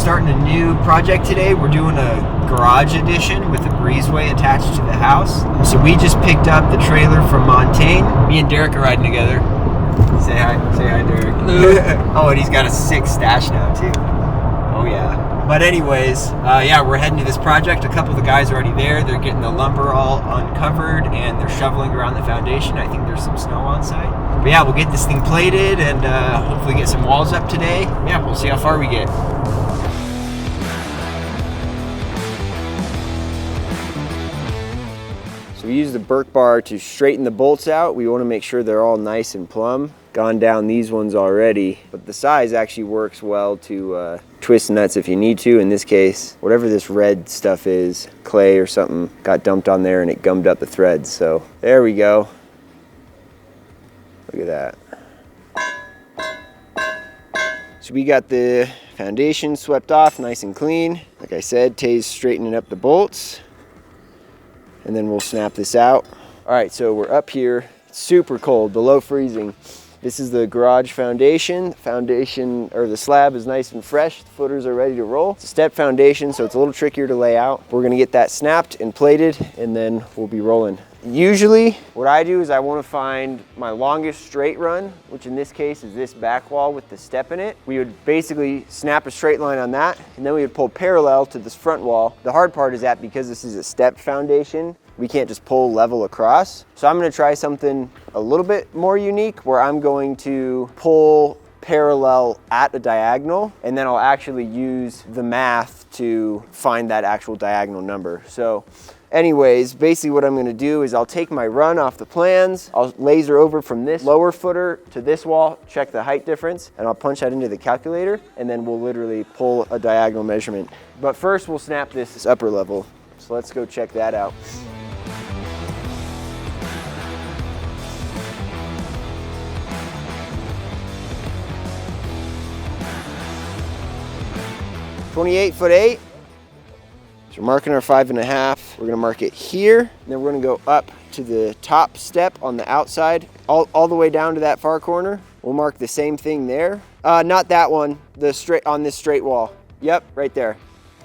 Starting a new project today. We're doing a garage edition with a breezeway attached to the house. So we just picked up the trailer from Montaigne. Me and Derek are riding together. Say hi, Derek. Oh, and he's got a sick stash now too. Oh yeah. But anyways, yeah, we're heading to this project. A couple of the guys are already there. They're getting the lumber all uncovered and they're shoveling around the foundation. I think there's some snow on site. But yeah, we'll get this thing plated and hopefully get some walls up today. Yeah, we'll see how far we get. We use the Birk bar to straighten the bolts out. We want to make sure they're all nice and plumb. Gone down these ones already, but the size actually works well to twist nuts if you need to. In this case, whatever this red stuff is, clay or something, got dumped on there and it gummed up the threads. So there we go. Look at that. So we got the foundation swept off nice and clean. Like I said, Tay's straightening up the bolts. And then we'll snap this out. All right, so we're up here. It's super cold, below freezing. This is the garage foundation. The foundation, or the slab, is nice and fresh. The footers are ready to roll. It's a step foundation, so it's a little trickier to lay out. We're gonna get that snapped and plated, and then we'll be rolling. Usually, what I do is I want to find my longest straight run, which in this case is this back wall with the step in it. We would basically snap a straight line on that, and then we would pull parallel to this front wall. The hard part is that because this is a step foundation, we can't just pull level across. So I'm going to try something a little bit more unique where I'm going to pull parallel at a diagonal, and then I'll actually use the math to find that actual diagonal number. So anyways, basically what I'm going to do is I'll take my run off the plans, I'll laser over from this lower footer to this wall, check the height difference, and I'll punch that into the calculator, and then we'll literally pull a diagonal measurement. But first we'll snap this upper level. So let's go check that out. (28'8". So we're marking our 5.5. We're gonna mark it here, and then we're gonna go up to the top step on the outside, all the way down to that far corner. We'll mark the same thing there. Not that one, on this straight wall. Yep, right there.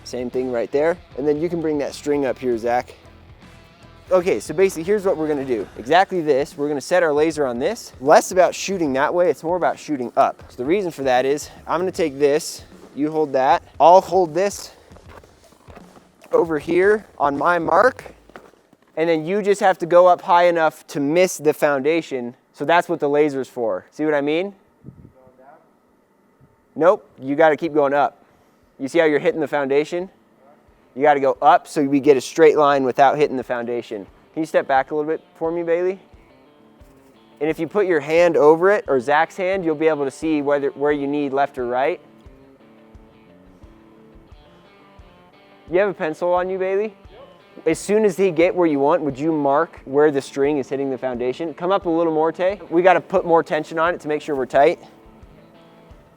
Same thing right there. And then you can bring that string up here, Zach. Okay, so basically here's what we're gonna do. Exactly this, we're gonna set our laser on this. Less about shooting that way, it's more about shooting up. So the reason for that is, I'm gonna take this, you hold that, I'll hold this over here on my mark, and then you just have to go up high enough to miss the foundation. So that's what the laser's for. See what I mean? Going down? Nope, you gotta keep going up. You see how you're hitting the foundation? You gotta go up so we get a straight line without hitting the foundation. Can you step back a little bit for me, Bailey? And if you put your hand over it, or Zach's hand, you'll be able to see where you need left or right. You have a pencil on you, Bailey? Yep. As soon as he get where you want, would you mark where the string is hitting the foundation? Come up a little more, Tay. We got to put more tension on it to make sure we're tight.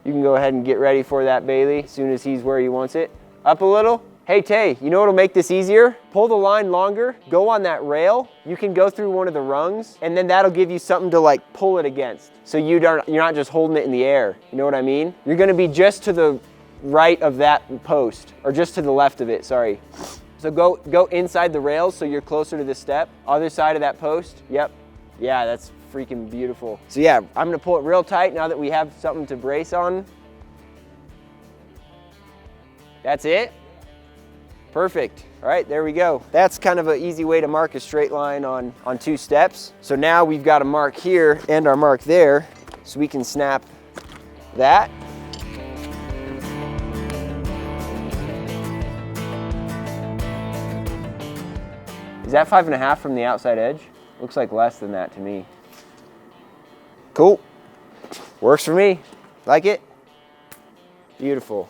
You can go ahead and get ready for that, Bailey, as soon as he's where he wants it. Up a little. Hey, Tay, you know what'll make this easier? Pull the line longer, go on that rail. You can go through one of the rungs, and then that'll give you something to like pull it against. So you're not just holding it in the air. You know what I mean? You're gonna be just to the right of that post, or just to the left of it, sorry. So go inside the rails so you're closer to the step. Other side of that post, yep. Yeah, that's freaking beautiful. So yeah, I'm gonna pull it real tight now that we have something to brace on. That's it? Perfect. All right, there we go. That's kind of an easy way to mark a straight line on 2 steps. So now we've got a mark here and our mark there, so we can snap that. Is that 5.5 from the outside edge? Looks like less than that to me. Cool. Works for me. Like it? Beautiful.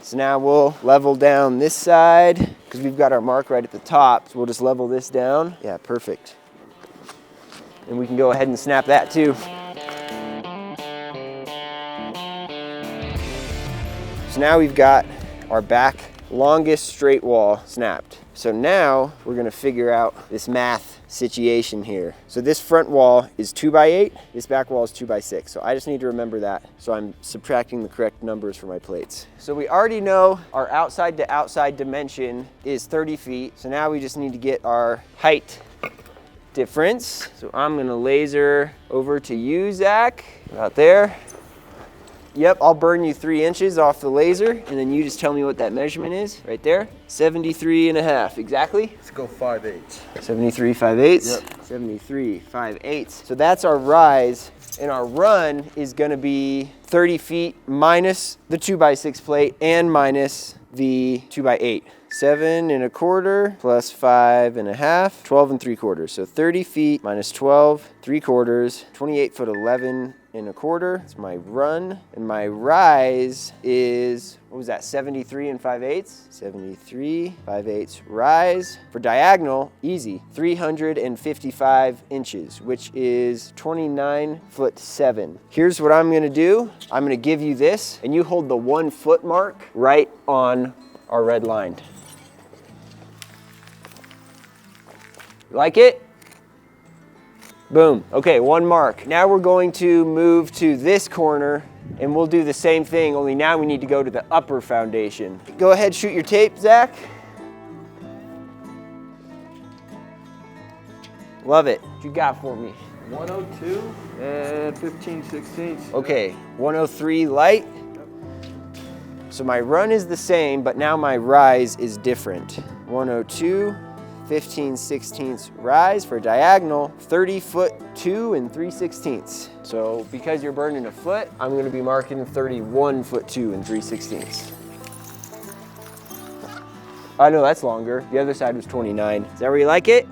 So now we'll level down this side because we've got our mark right at the top. So we'll just level this down. Yeah, perfect. and we can go ahead and snap that too. So now we've got our back longest straight wall snapped. So now we're gonna figure out this math situation here. So this front wall is 2x8, this back wall is 2x6. So I just need to remember that. So I'm subtracting the correct numbers for my plates. So we already know our outside to outside dimension is 30 feet. So now we just need to get our height difference. So I'm gonna laser over to you, Zach, about there. Yep, I'll burn you 3 inches off the laser, and then you just tell me what that measurement is, right there. 73.5, exactly? Let's go 5/8. 73 5/8? Yep. 73 5/8. So that's our rise, and our run is gonna be 30 feet minus the 2x6 plate and minus the 2x8. 7 1/4 plus 5 1/2, 12 3/4. So 30 feet minus 12 3/4, 28 foot 11 1/4. That's my run. And my rise is, what was that, 73 5/8? 73 5/8 rise. For diagonal, easy, 355 inches, which is 29 foot 7. Here's what I'm gonna do. I'm gonna give you this, and you hold the 1 foot mark right on our red line. Like it? Boom. Okay, 1 mark. Now we're going to move to this corner and we'll do the same thing, only now we need to go to the upper foundation. Go ahead, shoot your tape, Zach. Love it. What you got for me? 102 and 15/16. Okay, 103 light. So my run is the same, but now my rise is different. 102. 15/16 rise for diagonal, 30 foot 2 3/16. So because you're burning a foot, I'm gonna be marking 31 foot 2 3/16. I know that's longer. The other side was 29. Is that where you like it?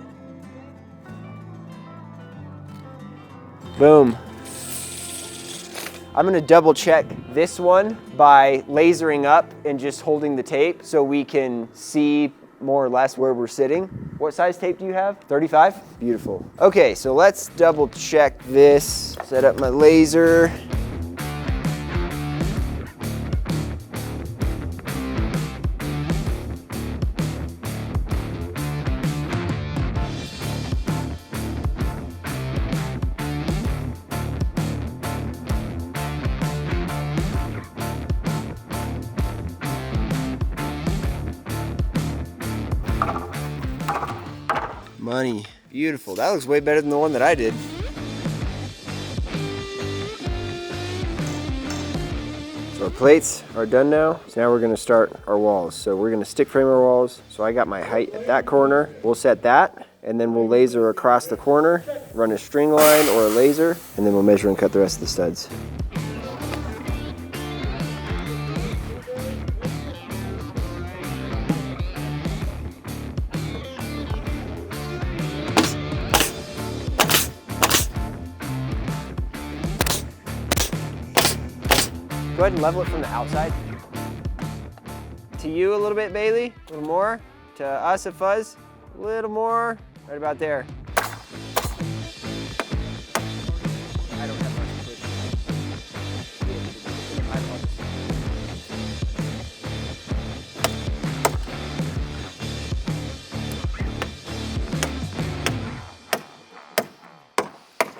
Boom. I'm gonna double check this one by lasering up and just holding the tape so we can see more or less where we're sitting. What size tape do you have? 35? Beautiful. Okay, so let's double check this. Set up my laser. Money. Beautiful. That looks way better than the one that I did. So our plates are done now. So now we're gonna start our walls. So we're gonna stick frame our walls. So I got my height at that corner. We'll set that, and then we'll laser across the corner, run a string line or a laser, and then we'll measure and cut the rest of the studs. Go ahead and level it from the outside. To you a little bit, Bailey. A little more. To us, a fuzz. A little more. Right about there. I don't have much to push.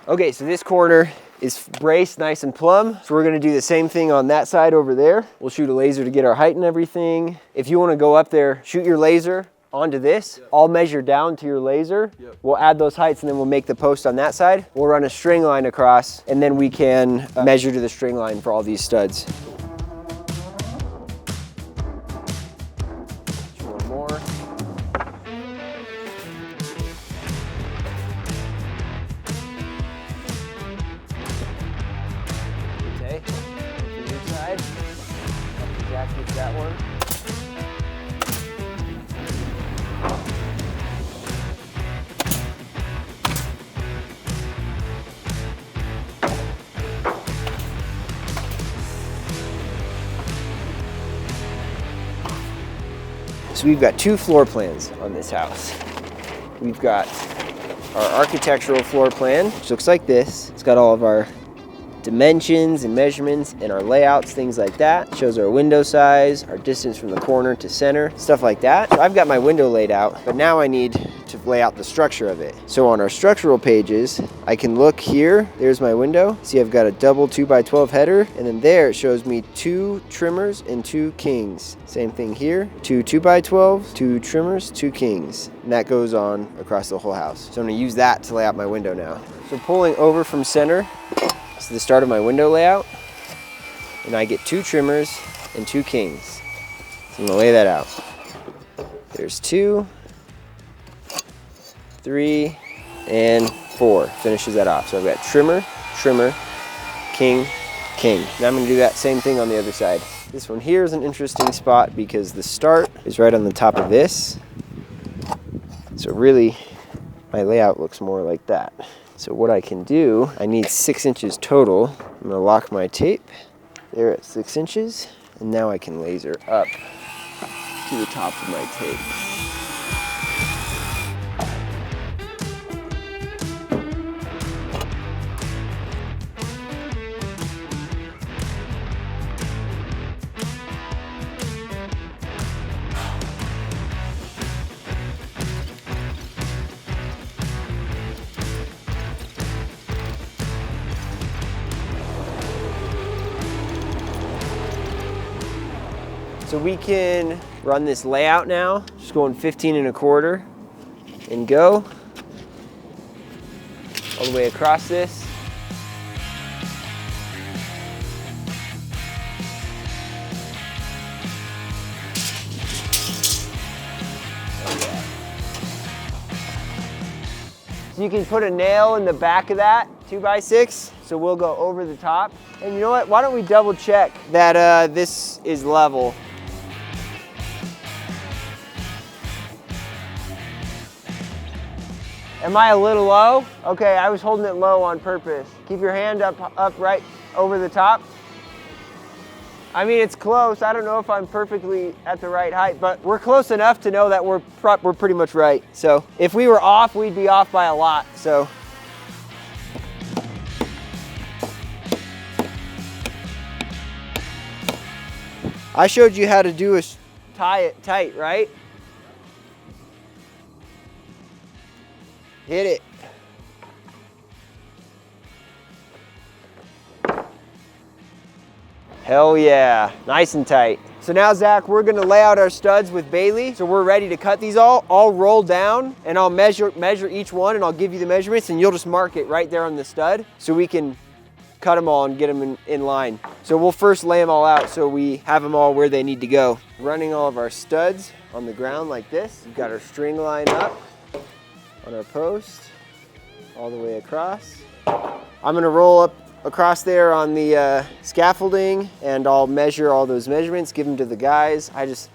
Okay, so this corner is braced nice and plumb. So we're gonna do the same thing on that side over there. We'll shoot a laser to get our height and everything. If you wanna go up there, shoot your laser onto this. Yep. I'll measure down to your laser. Yep. We'll add those heights and then we'll make the post on that side. We'll run a string line across and then we can measure to the string line for all these studs. One more. Okay, to your side. Jack gets that one. So we've got 2 floor plans on this house. We've got our architectural floor plan, which looks like this. It's got all of our dimensions and measurements and our layouts, things like that. It shows our window size, our distance from the corner to center, stuff like that. So I've got my window laid out, but now I need to lay out the structure of it. So on our structural pages, I can look here, there's my window. See, I've got a double 2x12 header, and then there it shows me 2 trimmers and 2 kings. Same thing here, 2 2x12s, 2 trimmers, 2 kings. And that goes on across the whole house. So I'm gonna use that to lay out my window now. So pulling over from center, to the start of my window layout, and I get 2 trimmers and 2 kings. So I'm gonna lay that out. There's 2, 3, and 4. Finishes that off. So I've got trimmer, trimmer, king, king. Now I'm gonna do that same thing on the other side. This one here is an interesting spot because the start is right on the top of this. So really, my layout looks more like that. So what I can do, I need 6 inches total. I'm gonna lock my tape there at 6 inches, and now I can laser up to the top of my tape. So we can run this layout now, just going 15 1/4 and go all the way across this. So you can put a nail in the back of that 2x6, so we'll go over the top. And you know what, why don't we double check that this is level. Am I a little low? Okay, I was holding it low on purpose. Keep your hand up right over the top. I mean, it's close. I don't know if I'm perfectly at the right height, but we're close enough to know that we're pretty much right. So if we were off, we'd be off by a lot. So I showed you how to do a tie it tight, right? Hit it. Hell yeah, nice and tight. So now, Zach, we're gonna lay out our studs with Bailey. So we're ready to cut these all. I'll roll down and I'll measure each one, and I'll give you the measurements, and you'll just mark it right there on the stud so we can cut them all and get them in line. So we'll first lay them all out so we have them all where they need to go. Running all of our studs on the ground like this. We've got our string line up on our post all the way across. I'm gonna roll up across there on the scaffolding, and I'll measure all those measurements, give them to the guys.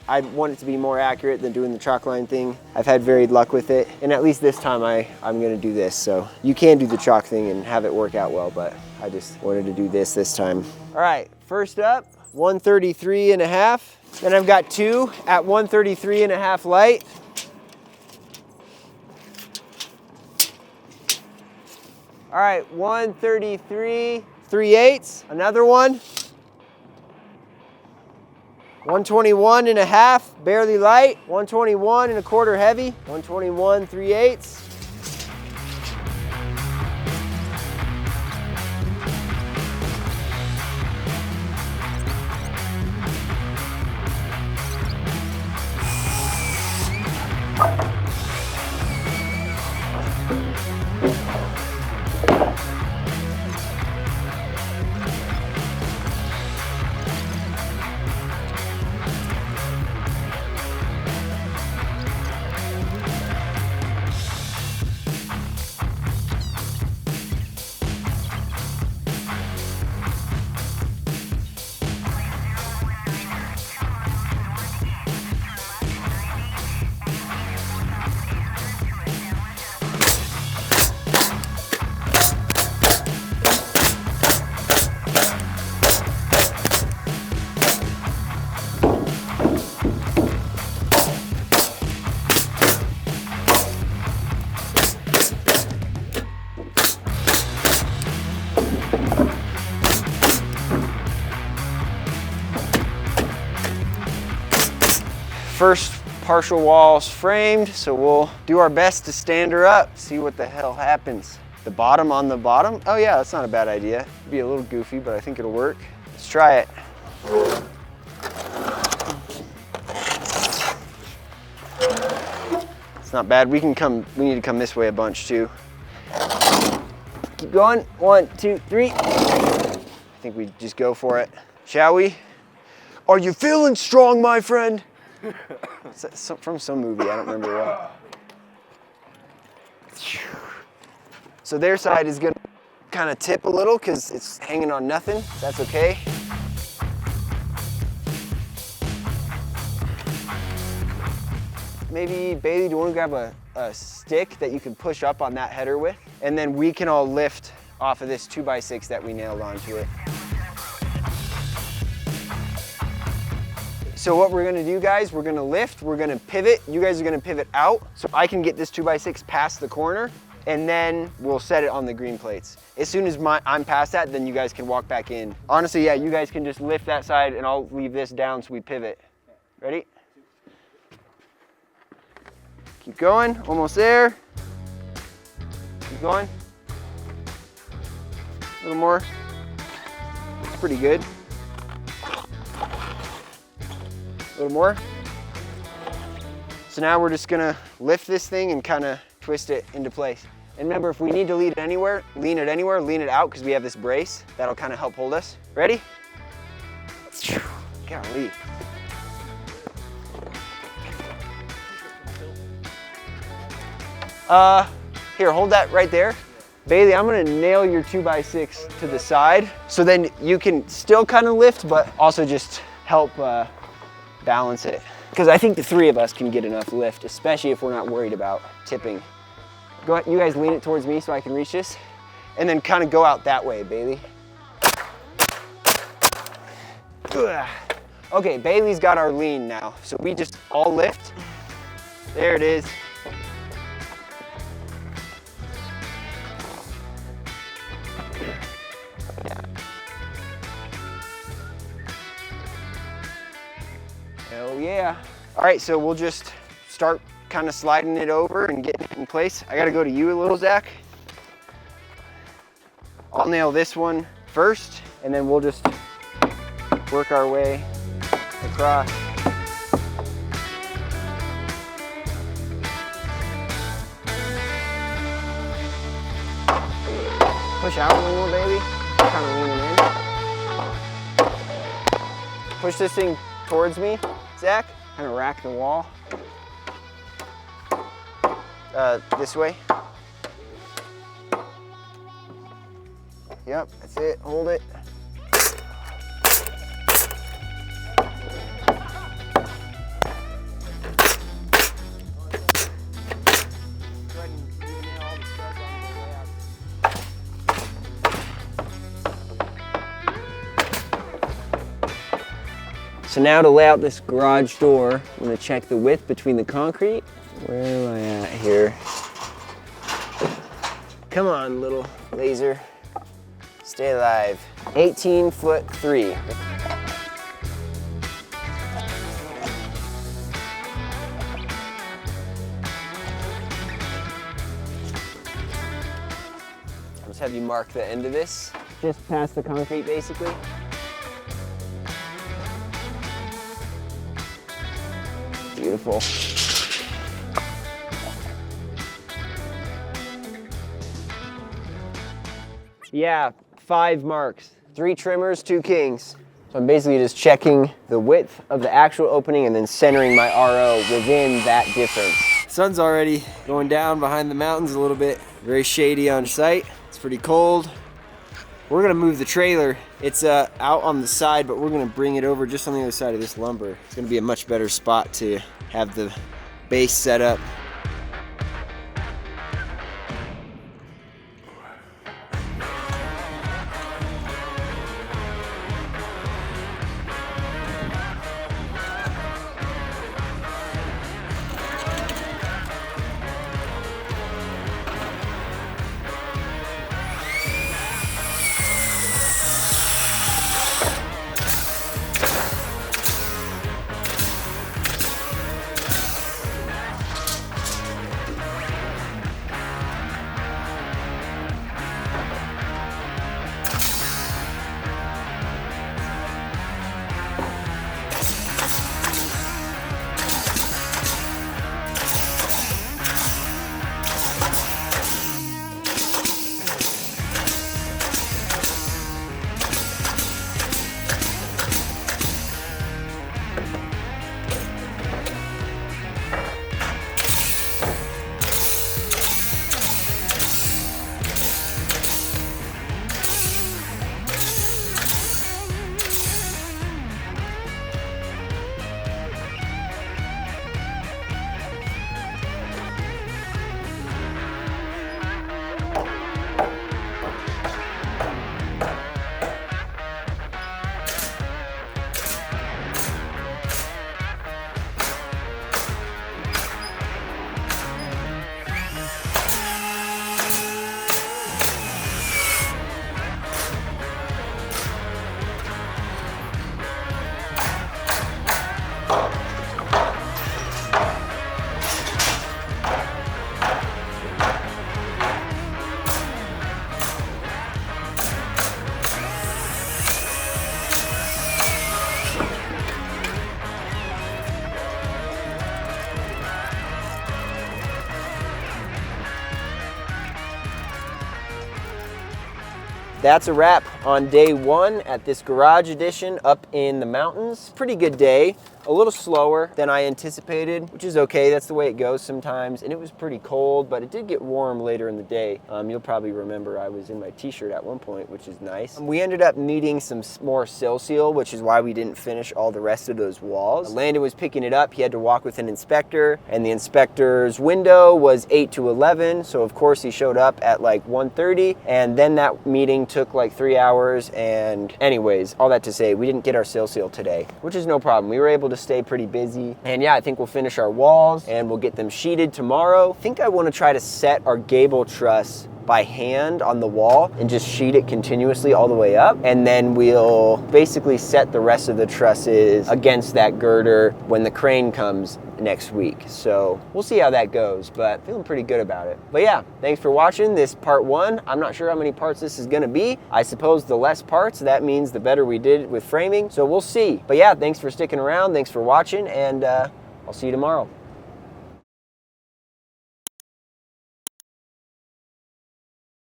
I want it to be more accurate than doing the chalk line thing. I've had varied luck with it, and at least this time I'm gonna do this. So you can do the chalk thing and have it work out well, but I just wanted to do this time. All right, first up, 133.5. Then I've got 2 at 133.5 light. All right, 133 3/8, another one. 121.5, barely light. 121 1/4 heavy. 121 3/8. first partial wall's framed, so we'll do our best to stand her up, see what the hell happens. The bottom on the bottom? Oh yeah, that's not a bad idea. It'd be a little goofy, but I think it'll work. Let's try it. It's not bad. We need to come this way a bunch too. Keep going. 1, 2, 3. I think we just go for it. Shall we? Are you feeling strong, my friend? It's from some movie, I don't remember what. So their side is gonna kind of tip a little because it's hanging on nothing. That's okay. Maybe, Bailey, do you want to grab a stick that you can push up on that header with? And then we can all lift off of this 2x6 that we nailed onto it. So what we're gonna do, guys, we're gonna lift, we're gonna pivot. You guys are gonna pivot out so I can get this 2x6 past the corner, and then we'll set it on the green plates. As soon as I'm past that, then you guys can walk back in. Honestly, yeah, you guys can just lift that side and I'll leave this down so we pivot. Ready? Keep going, almost there. Keep going. A little more. That's pretty good. A little more. So now we're just gonna lift this thing and kind of twist it into place. And remember, if we need to lean it anywhere, lean it out because we have this brace. That'll kind of help hold us. Ready? Golly. Here, hold that right there. Bailey, I'm gonna nail your 2x6 to the side so then you can still kind of lift, but also just help balance it. Because I think the 3 of us can get enough lift, especially if we're not worried about tipping. Go ahead, you guys lean it towards me so I can reach this. And then kind of go out that way, Bailey. Ugh. Okay, Bailey's got our lean now. So we just all lift. There it is. Yeah. Hell yeah. All right, so we'll just start kind of sliding it over and getting it in place. I gotta go to you a little, Zach. I'll nail this one first, and then we'll just work our way across. Push out a little, baby. Kind of leaning in. Push this thing towards me, Zach. Kind of rack the wall. This way. Yep, that's it. Hold it. So now to lay out this garage door, I'm gonna check the width between the concrete. Where am I at here? Come on, little laser. Stay alive. 18'3". I'll just have you mark the end of this. Just past the concrete, basically. Beautiful. Yeah, 5 marks. 3 trimmers, 2 kings. So I'm basically just checking the width of the actual opening and then centering my RO within that difference. Sun's already going down behind the mountains a little bit. Very shady on site. It's pretty cold. We're gonna move the trailer. It's out on the side, but we're gonna bring it over just on the other side of this lumber. It's gonna be a much better spot to have the base set up. that's a wrap on day 1 at this garage edition up in the mountains. Pretty good day. A little slower than I anticipated, which is okay. That's the way it goes sometimes. And it was pretty cold, but it did get warm later in the day. You'll probably remember I was in my t-shirt at one point, which is nice. We ended up needing some more sill seal, which is why we didn't finish all the rest of those walls. Landon was picking it up. He had to walk with an inspector, and the inspector's window was 8 to 11. So of course he showed up at like 1:30, and then that meeting took like 3 hours. And anyways, all that to say, we didn't get our sill seal today, which is no problem. We were able to stay pretty busy. And yeah, I think we'll finish our walls and we'll get them sheeted tomorrow. I think I want to try to set our gable truss by hand on the wall and just sheet it continuously all the way up. And then we'll basically set the rest of the trusses against that girder when the crane comes next week. So we'll see how that goes, but feeling pretty good about it. But yeah, thanks for watching this part 1. I'm not sure how many parts this is gonna be. I suppose the less parts, that means the better we did with framing. So we'll see. But yeah, thanks for sticking around. Thanks for watching, and I'll see you tomorrow.